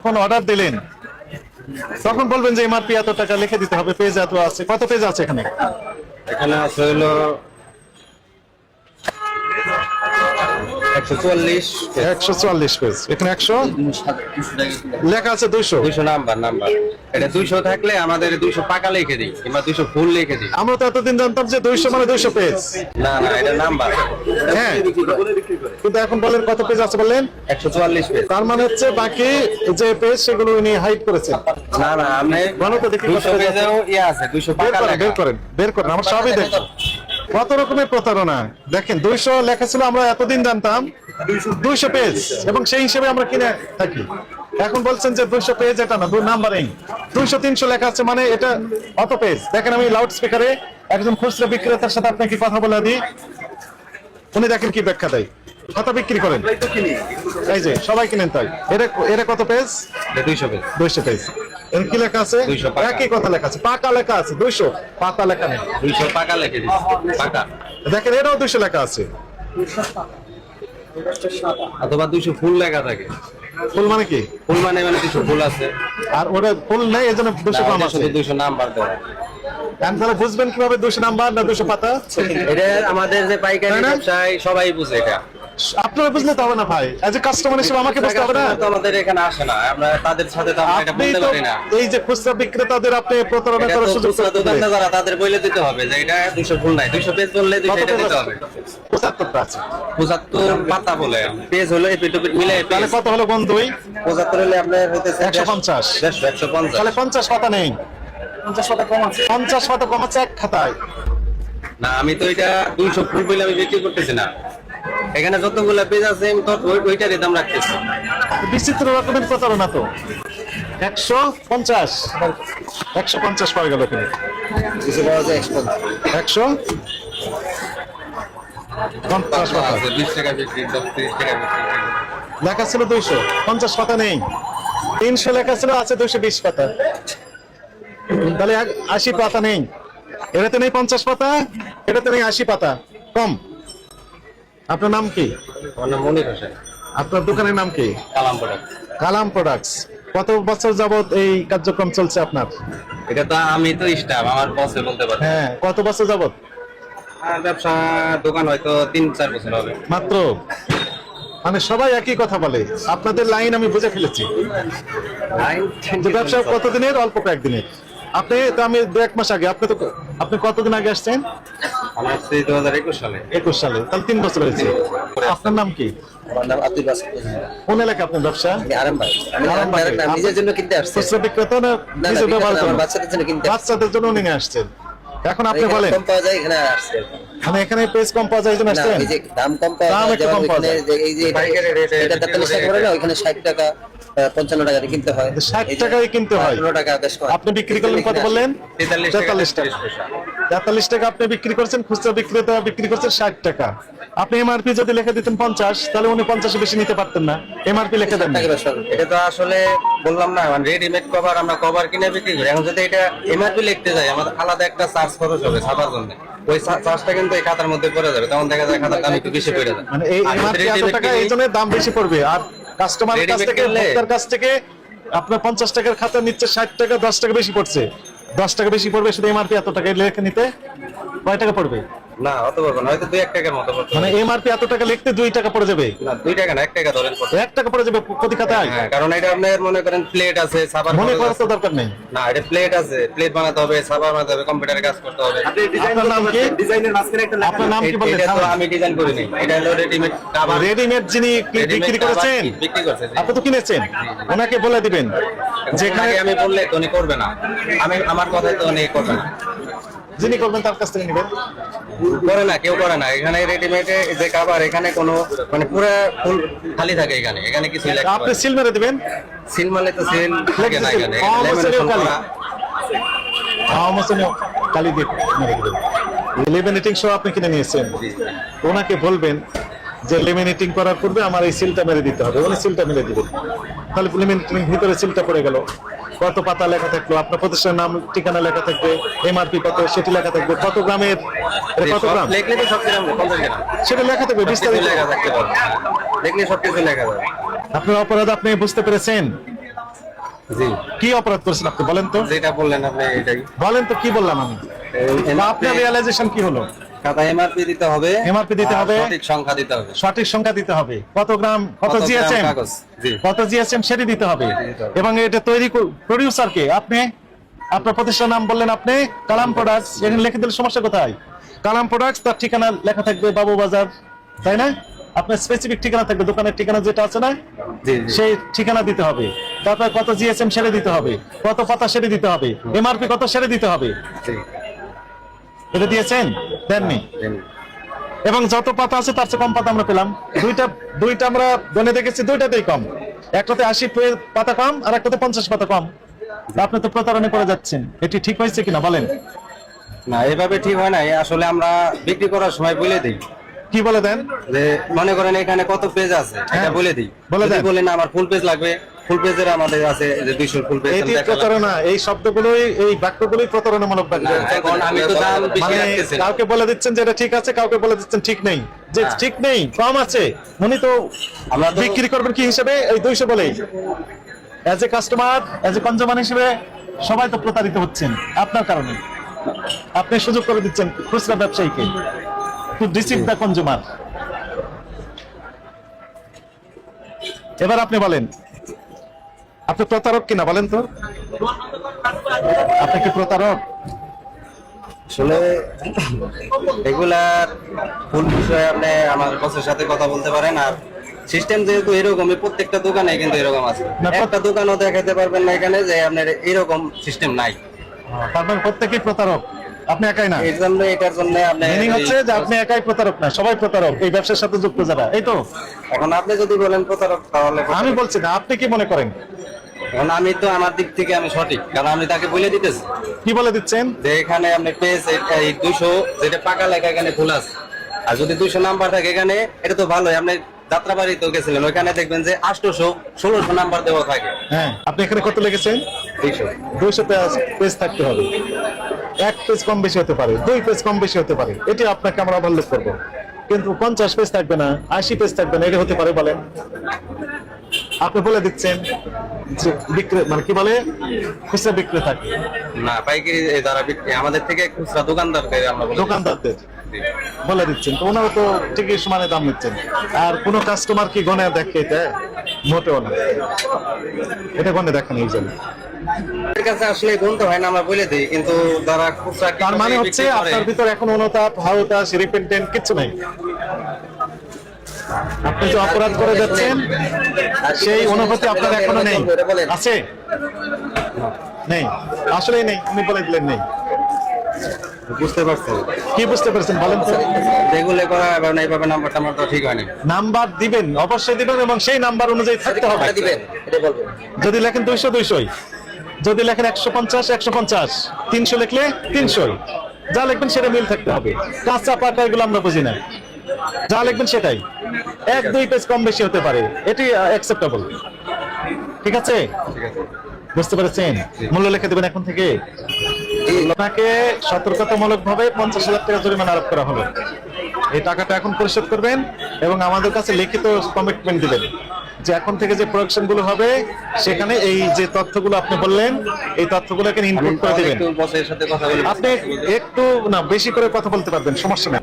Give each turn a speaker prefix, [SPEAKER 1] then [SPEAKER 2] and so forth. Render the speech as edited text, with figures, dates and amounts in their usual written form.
[SPEAKER 1] যখন অর্ডার দিলেন তখন বলবেন যে এমআরপি এত টাকা লিখে দিতে হবে, পেজ এত আছে, কত পেজ আছে এখানে?
[SPEAKER 2] এখানে আছে হলো 144
[SPEAKER 1] 144 পেজ, এখানে 100 লেখা আছে 200।
[SPEAKER 2] 200 নাম্বার এটা 200 থাকলে আমাদের 200 পাকা লিখে দিই কিংবা 200 ফুল লিখে দিই।
[SPEAKER 1] আমরা তো এতদিন জানতাম যে 200 মানে 200 পেজ।
[SPEAKER 2] না এটা নাম্বার।
[SPEAKER 1] হ্যাঁ, কিন্তু এখন বলেন কত পেজ আছে বললেন?
[SPEAKER 2] 144 পেজ।
[SPEAKER 1] তার মানে হচ্ছে বাকি যে পেজ সেগুলো উনি হাইড করেছেন।
[SPEAKER 2] না আপনি
[SPEAKER 1] বলো তো দেখি
[SPEAKER 2] 200 পেজেও আছে 200 পাকা লেখা।
[SPEAKER 1] বের করেন আমরা সবই দেখব। কত রকমের প্রতারণা দেখেন। 200 লেখা ছিল, আমরা এতদিন জানতাম 200 পেজ এবং সেই হিসেবে আমরা কিনে থাকি। এখন বলছেন যে 200 পেজ, এটা না, নাম্বারিং 200 300 লেখা আছে মানে এটা অত পেজ। দেখেন আমি লাউড স্পিকারে একজন খুচরা বিক্রেতার সাথে আপনাকে কথা বলে দিই, উনি দেখেন কি ব্যাখ্যা দেয়। কত বিক্রি করেন? এই যে সবাই কিনেন তাই। এটা কত পেজ?
[SPEAKER 2] 200 পেজ।
[SPEAKER 1] 200 পেজ। এর কি লেখা আছে?
[SPEAKER 2] 200 পাকা।
[SPEAKER 1] একই কথা লেখা আছে, পাকা লেখা আছে। 200 পাতা লেখা নেই,
[SPEAKER 2] 200 পাকা লিখে দিই পাকা।
[SPEAKER 1] দেখেন এটাও 200 লেখা আছে।
[SPEAKER 2] অথবা 200 ফুল লেখা থাকে।
[SPEAKER 1] ফুল মানে কি?
[SPEAKER 2] ফুল মানে 200 ফুল আছে
[SPEAKER 1] আর ওটা ফুল নেই, এজন্য 200 কম আছে।
[SPEAKER 2] 200 নাম্বার দেওয়া।
[SPEAKER 1] এখন তাহলে বুঝবেন কিভাবে 200 নাম্বার না 200 পাতা?
[SPEAKER 2] এটা আমাদের যে পাইকারি
[SPEAKER 1] তাই না?
[SPEAKER 2] ব্যবসায়ী সবাই বুঝে এটা।
[SPEAKER 1] আপনারা বুঝলে তো হবে না ভাই, এজ এ কাস্টমার হিসেবে আমাকে বুঝতে হবে না।
[SPEAKER 2] তো আমাদের এখানে আসে না, আমরা তাদের সাথে তো আমরা এটা
[SPEAKER 1] আপনি
[SPEAKER 2] বলতে
[SPEAKER 1] তো
[SPEAKER 2] পারি না।
[SPEAKER 1] এই যে খুচরা বিক্রেতাদের আপনি প্রতারণা
[SPEAKER 2] এটা
[SPEAKER 1] করার
[SPEAKER 2] তো
[SPEAKER 1] সুযোগ
[SPEAKER 2] খুচরা দোকানদার যারা তাদের বলে দিতে হবে যে এটা 200 ফুল নাই, 200 পেজ বললে 200 এটা দিতে হবে।
[SPEAKER 1] 75টা আছে,
[SPEAKER 2] 75 পাতা বলে পেজ হলো এপিট ওপিট মিলে
[SPEAKER 1] তাহলে কত হলো বন্ধুই?
[SPEAKER 2] 75 হলে আপনার হইতেছে
[SPEAKER 1] 150।
[SPEAKER 2] 150।
[SPEAKER 1] তাহলে 50 পাতা নেই, 50 পাতা কম আছে। 50 পাতা কম আছে এক খাতায়।
[SPEAKER 2] না আমি তো এটা 200 ফুল বলে আমি বিক্রি করতেছি না। এখানে যতগুলো পেজ আছে আমি তো ওইটারই দাম রাখতেছি।
[SPEAKER 1] বিচিত্র রকমের প্রতারণা তো। 150 150 পাওয়া গেল এখানে।
[SPEAKER 2] কিছু পাওয়া যায় 150
[SPEAKER 1] 50 পাতা
[SPEAKER 2] আছে 20 টাকা বিক্রি, 10 30 টাকা বিক্রি।
[SPEAKER 1] লেখা ছিল 200, 50 পাতা নেই। 300 লেখা ছিল, আছে 220 পাতা। তাহলে 80 পাতা নেই। এটাতে নেই 50 পাতা, এটাতে নেই 80 পাতা, কম। আপনার নাম কি?
[SPEAKER 2] আমার নাম মনির হোসেন।
[SPEAKER 1] আপনার দোকানের নাম কি?
[SPEAKER 2] কালাম প্রোডাক্ট।
[SPEAKER 1] কালাম প্রোডাক্টস। কত বছর যাবত এই কার্যক্রম চলছে আপনার?
[SPEAKER 2] এটা তো আমি তো স্টাফ, আমার বসে বলতে পারি।
[SPEAKER 1] হ্যাঁ, কত বছর যাবত?
[SPEAKER 2] ব্যবসা দোকান হয়তো 3-4 বছর হবে
[SPEAKER 1] মাত্র। মানে সবাই একই কথা বলে, আপনাদের লাইন আমি বুঝে ফেলেছি। যে ব্যবসা কতদিনের? অল্প কয়েকদিনের। আপনি তো, আমি 2-1 মাস আগে, আপনি কতদিন আগে আসছেন?
[SPEAKER 2] আমার সেই 2021 সালে।
[SPEAKER 1] 21 সালে, তাহলে 3 বছর হয়েছে। আপনার নাম কি?
[SPEAKER 2] আমার নাম আব্দুল বাসিত।
[SPEAKER 1] কোন এলাকা আপনার ব্যবসা?
[SPEAKER 2] আরামবাগ।
[SPEAKER 1] আরামবাগে।
[SPEAKER 2] আমি নিজের জন্য কিনতে আসছি।
[SPEAKER 1] খুচরা বিক্রেতা না নিজে ব্যবহার
[SPEAKER 2] আমার
[SPEAKER 1] করেন?
[SPEAKER 2] বাচ্চাদের জন্য কিনতে আসছি।
[SPEAKER 1] বাচ্চাদের জন্য নিয়ে আসছেন। এখন আপনি
[SPEAKER 2] এখানে
[SPEAKER 1] বলেন,
[SPEAKER 2] কম পাওয়া যায় এখানে আসছে।
[SPEAKER 1] মানে এখানে পেজ কম পাওয়া যায়, এই জন্য
[SPEAKER 2] না
[SPEAKER 1] আসছেন?
[SPEAKER 2] এই যে দাম কম পাওয়া
[SPEAKER 1] দাম
[SPEAKER 2] যায়,
[SPEAKER 1] একটু
[SPEAKER 2] যেমন
[SPEAKER 1] কম পাওয়া
[SPEAKER 2] ওইখানে
[SPEAKER 1] যায়।
[SPEAKER 2] এই যে এটা 43 টাকা করে না, ওইখানে 60 টাকা 55 টাকা দিয়ে কিনতে হয়।
[SPEAKER 1] 60 টাকায় কিনতে হয়।
[SPEAKER 2] 15 টাকা বেশ কম।
[SPEAKER 1] আপনি বিক্রি করলেন কত বললেন? 43 টাকা। 43 টাকা আপনি বিক্রি করছেন, খুচরা বিক্রেতা বিক্রি করছেন 60 টাকা। আপনি এমআরপি যদি লিখে দিতেন 50, তাহলে উনি 50 বেশি নিতে পারতেন না। এমআরপি লিখে দেন।
[SPEAKER 2] এটা তো আসলে বললাম না, মানে রেডিমেড কভার আমরা কভার কিনে বিক্রি করি। এখন যদি এটা এমআরপি লিখতে যাই, আমাদের আলাদা একটা চার্জ খরচ হবে ছাপার জন্য। ওই চার্জটা কিন্তু এই খাতার মধ্যে পড়ে যাবে, তখন দেখা যায় খাতার দাম একটু বেশি পড়ে যাবে।
[SPEAKER 1] মানে এই এমআরপি এত টাকা, এই জন্য দাম বেশি পড়বে। আর কাস্টমারের কাছ থেকে, ভোক্তার কাছ থেকে আপনার 50 টাকার খাতা নিচ্ছে 60 টাকা, 10 টাকা বেশি পড়ছে। 10 টাকা বেশি পড়বে শুধু এমআরপি এত টাকা লিখে নিতে। কয় টাকা পড়বে?
[SPEAKER 2] না অত বলবো না, হয়তো 2-1 টাকার মতো পড়বে।
[SPEAKER 1] মানে এমআরপি এত টাকা লিখতে 2 টাকা পড়ে যাবে?
[SPEAKER 2] না 2 টাকা না, 1 টাকা ধরেন পড়বে।
[SPEAKER 1] 1 টাকা পড়ে যাবে প্রতি খাতায়?
[SPEAKER 2] হ্যাঁ, কারণ এটা আপনার মনে করেন প্লেট আছে, ছাপার
[SPEAKER 1] মনে
[SPEAKER 2] খরচ
[SPEAKER 1] করার
[SPEAKER 2] আছে।
[SPEAKER 1] তো দরকার নেই।
[SPEAKER 2] না এটা প্লেট আছে, প্লেট বানাতে হবে, ছাপা বানাতে হবে, কম্পিউটারে কাজ করতে হবে।
[SPEAKER 1] আপনার নাম কি? আপনার নাম কি বললেন?
[SPEAKER 2] এটা তো আমি ডিজাইন করিনি, এটা হলো রেডিমেড কভার।
[SPEAKER 1] রেডিমেড যিনি বিক্রি করেছেন,
[SPEAKER 2] বিক্রি করছে জি।
[SPEAKER 1] আপনি তো কিনেছেন, ওনাকে বলে দিবেন যেখানে
[SPEAKER 2] যেখানে আমি বললে তো উনি করবে না, আমি আমার কথাই তো উনি করবে না।
[SPEAKER 1] যিনি করবেন তার কাছ থেকে নেবেন।
[SPEAKER 2] করে না, কেউ করে না। এখানে রেডিমেডে যে কভার, এখানে কোনো মানে পুরো ফুল খালি থাকে। এখানে কিছু লেখা
[SPEAKER 1] আপনি সিল মেরে দিবেন।
[SPEAKER 2] সিল মারলে তো সিল থাকে না এখানে,
[SPEAKER 1] অমসনীয় কালি।
[SPEAKER 2] করা।
[SPEAKER 1] অমসনীয় কালি দিয়ে মেরে দিবেন। লেমিনেটিং সহ আপনি কিনে নিয়েছেন, ওনাকে বলবেন যে লেমিনেটিং করার পূর্বে আমার এই সিলটা মেরে দিতে হবে। উনি সিলটা মেরে দিবেন, তাহলে লেমিনেটিং ভিতরে সিলটা পড়ে গেল। কত পাতা লেখা থাকলো, আপনার প্রতিষ্ঠানের নাম ঠিকানা লেখা থাকবে, এমআরপি কত সেটি লেখা থাকবে, কত গ্রামের, কত গ্রাম
[SPEAKER 2] লিখলে তো সব কিছু 50 টাকা
[SPEAKER 1] সেটা লেখা থাকবে বিস্তারিত।
[SPEAKER 2] লেখা থাকতে পারবে, লিখলে সব কিছু লেখা যাবে।
[SPEAKER 1] আপনার অপরাধ আপনি বুঝতে পেরেছেন।
[SPEAKER 2] জি,
[SPEAKER 1] কি অপরাধ করেছেন আপনি বলেন তো?
[SPEAKER 2] যেটা বললেন আপনি এটাই।
[SPEAKER 1] বলেন তো কি বললাম আমি? বা আপনার রিয়ালাইজেশন কি হলো?
[SPEAKER 2] খাতা এমআরপি দিতে হবে,
[SPEAKER 1] MRP দিতে
[SPEAKER 2] আর
[SPEAKER 1] হবে।
[SPEAKER 2] সঠিক সংখ্যা দিতে হবে,
[SPEAKER 1] সঠিক সংখ্যা দিতে হবে, কত গ্রাম কত
[SPEAKER 2] গ্রাম
[SPEAKER 1] জিএসএম
[SPEAKER 2] কাগজ। জি,
[SPEAKER 1] কত জিএসএম সেটি দিতে হবে।
[SPEAKER 2] দিতে হবে।
[SPEAKER 1] এবং এটা তৈরি প্রডিউসার কে? আপনি। আপনার প্রতিষ্ঠানের নাম বললেন আপনি, কালাম প্রোডাক্টস। এখানে লিখে দিলে সমস্যা কোথায়? কালাম প্রোডাক্টস, তার ঠিকানা লেখা থাকবে বাবু বাজার, তাই না? আপনার স্পেসিফিক ঠিকানা থাকবে, দোকানের ঠিকানা যেটা আছে না,
[SPEAKER 2] জি, জি।
[SPEAKER 1] সেই ঠিকানা দিতে হবে। তারপর কত জিএসএম সেটা দিতে হবে, কত পাতা সেটা দিতে হবে, এমআরপি কত সেটা দিতে হবে।
[SPEAKER 2] জি,
[SPEAKER 1] এটা দিয়েছেন? দেননি।
[SPEAKER 2] জি।
[SPEAKER 1] এবং যত পাতা আছে তার চেয়ে কম পাতা আমরা পেলাম। দুইটা আমরা গণে দেখেছি, দুইটাতেই কম। একটাতে 80 পাতা কম, আর একটাতে 50 পাতা কম। আপনি তো প্রতারণা করে যাচ্ছেন, এটি ঠিক হয়েছে কিনা বলেন?
[SPEAKER 2] না, এভাবে ঠিক হয় না। আসলে আমরা বিক্রি করার সময় বলে দিই
[SPEAKER 1] কি বলে দেন?
[SPEAKER 2] যে মনে করেন এখানে কত পেজ আছে, এটা
[SPEAKER 1] হ্যাঁ,
[SPEAKER 2] বলে দিই।
[SPEAKER 1] বলে
[SPEAKER 2] যদি
[SPEAKER 1] দেন।
[SPEAKER 2] বলেন না আমার ফুল পেজ লাগবে, ফুল পেজের আমাদের আছে যে 200 ফুল পেজ
[SPEAKER 1] এটি প্রতারণা। এই শব্দগুলোই, এই বাক্যগুলোই প্রতারণামূলক বাক্য।
[SPEAKER 2] এখন আমি তো দাম বেশি
[SPEAKER 1] মানে
[SPEAKER 2] রাখতেছি না।
[SPEAKER 1] কাউকে বলে দিচ্ছেন যে এটা ঠিক আছে, কাউকে বলে দিচ্ছেন ঠিক নেই। যে
[SPEAKER 2] হ্যাঁ।
[SPEAKER 1] ঠিক নেই, কম আছে, উনি তো
[SPEAKER 2] আমরা তো
[SPEAKER 1] বিক্রি করবেন কি হিসেবে? এই 200 বলেই। As a customer, as a consumer হিসেবে সবাই তো প্রতারিত হচ্ছেন আপনার কারণে। আপনি সুযোগ করে দিচ্ছেন খুচরা ব্যবসায়ীকে টু ডিসিভ দ্য কনজিউমার। এবার আপনি বলেন, আপনি প্রতারক কিনা বলেন তো? আপনি কি প্রতারক?
[SPEAKER 2] আসলে এগুলার ফুল বিষয়ে আপনি আমার বসের সাথে কথা বলতে পারেন। আর সিস্টেম যেহেতু এরকমই, প্রত্যেকটা দোকানে কিন্তু এরকম আছে।
[SPEAKER 1] না,
[SPEAKER 2] একটা দোকানও দেখাতে পারবেন না এখানে যে আপনার এরকম সিস্টেম নাই।
[SPEAKER 1] তার মানে প্রত্যেকেই প্রতারক, আপনি একাই না।
[SPEAKER 2] এর জন্য এটার জন্য আপনি
[SPEAKER 1] মিনিং হচ্ছে যে আপনি একাই প্রতারক না, সবাই প্রতারক এই ব্যবসার সাথে যুক্ত যারা, এই তো?
[SPEAKER 2] এখন আপনি যদি বলেন প্রতারক তাহলে প্রতারক।
[SPEAKER 1] আমি বলছি না, আপনি কি মনে করেন?
[SPEAKER 2] এখন আমি তো আমার দিক থেকে আমি সঠিক, কারণ আমি তাকে বলে দিতেছি
[SPEAKER 1] কি বলে দিচ্ছেন?
[SPEAKER 2] যে এখানে আপনি পেজ 200 যেটা পাকা লেখা এখানে ভুল আছে। আর যদি 200 নাম্বার থাকে এখানে, এটা তো ভালোই। আপনি যাত্রাবাড়ি তো গেছিলেন, ওইখানে দেখবেন যে 800 1600 নাম্বার দেওয়া থাকে।
[SPEAKER 1] হ্যাঁ, আপনি এখানে কত লিখেছেন?
[SPEAKER 2] 200
[SPEAKER 1] 200 পেজ থাকতে হবে। 1 পেজ কম বেশি হতে পারে, 2 পেজ কম বেশি হতে পারে, এটি আপনাকে আমরা ওভারলুক করবো। কিন্তু 50 পেজ থাকবে না, 80 পেজ থাকবে না, এটা হতে পারে বলেন? আপনি বলে দিচ্ছেন যে মানে কি বলে, খুচরা বিক্রেতা
[SPEAKER 2] না, পাইকারি যারা বিক্রি আমাদের থেকে খুচরা দোকানদারকে আমরা বলি
[SPEAKER 1] দোকানদারদের বলে দিচ্ছেন, তো ওনারা তো ঠিকই সমানে দাম নিচ্ছেন। আর কোন কাস্টমার কি গনে দেখে? এটা মোটেও না, এটা গনে দেখেন এই জন্য।
[SPEAKER 2] এর কাছে আসলে গুনতে হয় না, আমরা বলে দিই। কিন্তু যারা খুচরা
[SPEAKER 1] তার মানে হচ্ছে আপনার ভিতর এখন অনুতাপ, হাউতাস, রিপেন্টেন্ট কিচ্ছু নেই। আপনি যে অপরাধ করে যাচ্ছেন সেই অনুভূতি আপনার এখনো নেই। আছে? নেই, আসলেই নেই। উনি বলে দিলেন নেই।
[SPEAKER 2] বুঝতে পারছেন?
[SPEAKER 1] কি বুঝতে পেরেছেন বলেন তো?
[SPEAKER 2] যেগুলো করা এবং এইভাবে নাম্বার টাম্বার তো ঠিক হয়নি।
[SPEAKER 1] নাম্বার দিবেন, অবশ্যই দিবেন, এবং সেই নাম্বার অনুযায়ী থাকতে হবে।
[SPEAKER 2] দিবেন, এটা বলবেন।
[SPEAKER 1] যদি লেখেন 200 200, যদি লেখেন 150 150, 300 লিখলে 300, যা লিখবেন সেটা মিল থাকতে হবে। কাঁচা পাকা এগুলো আমরা বুঝি না, যা লিখবেন সেটাই। 1-2 পেজ কম বেশি হতে পারে, এটি অ্যাকসেপ্টেবল। ঠিক আছে?
[SPEAKER 2] ঠিক আছে।
[SPEAKER 1] বুঝতে পেরেছেন? মূল্য লিখে দেবেন এখন থেকে। আপনাকে সতর্কতামূলক ভাবে 50,000 টাকা জরিমানা আরোপ করা হলো। এই টাকাটা এখন পরিশোধ করবেন এবং আমাদের কাছে লিখিত কমিটমেন্ট দিবেন যে এখন থেকে যে প্রোডাকশন গুলো হবে সেখানে এই যে তথ্যগুলো আপনি বললেন, এই তথ্যগুলোকে ইনপুট করে দিবেন।
[SPEAKER 2] একটু বসের সাথে কথা বলি।
[SPEAKER 1] আপনি একটু না বেশি করে কথা বলতে পারবেন, সমস্যা নেই।